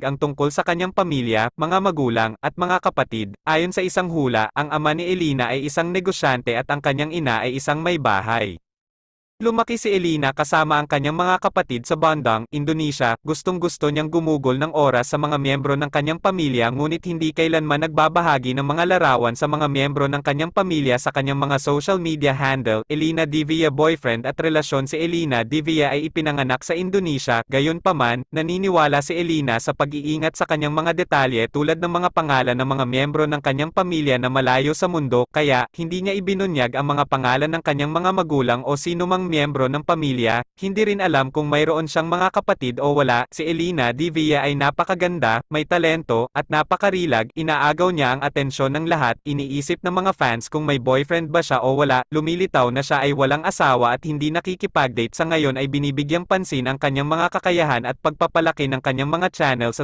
ang tungkol sa kanyang pamilya, mga magulang, at mga kapatid. Ayon sa isang hula, ang ama ni Elina ay isang negosyante at ang kanyang ina ay isang may bahay. Lumaki si Elina kasama ang kanyang mga kapatid sa Bandung, Indonesia. Gustong-gusto niyang gumugol ng oras sa mga miyembro ng kanyang pamilya ngunit hindi kailanman nagbabahagi ng mga larawan sa mga miyembro ng kanyang pamilya sa kanyang mga social media handle. Elina Divia boyfriend at relasyon. Si Elina Divia ay ipinanganak sa Indonesia, gayunpaman, naniniwala si Elina sa pag-iingat sa kanyang mga detalye tulad ng mga pangalan ng mga miyembro ng kanyang pamilya na malayo sa mundo, kaya, hindi niya ibinunyag ang mga pangalan ng kanyang mga magulang o sino mang miyembro ng pamilya. Hindi rin alam kung mayroon siyang mga kapatid o wala. Si Elina Divia ay napakaganda, may talento, at napakarilag. Inaagaw niya ang atensyon ng lahat. Iniisip ng mga fans kung may boyfriend ba siya o wala. Lumilitaw na siya ay walang asawa at hindi nakikipag-date. Sa ngayon ay binibigyang pansin ang kanyang mga kakayahan at pagpapalaki ng kanyang mga channel sa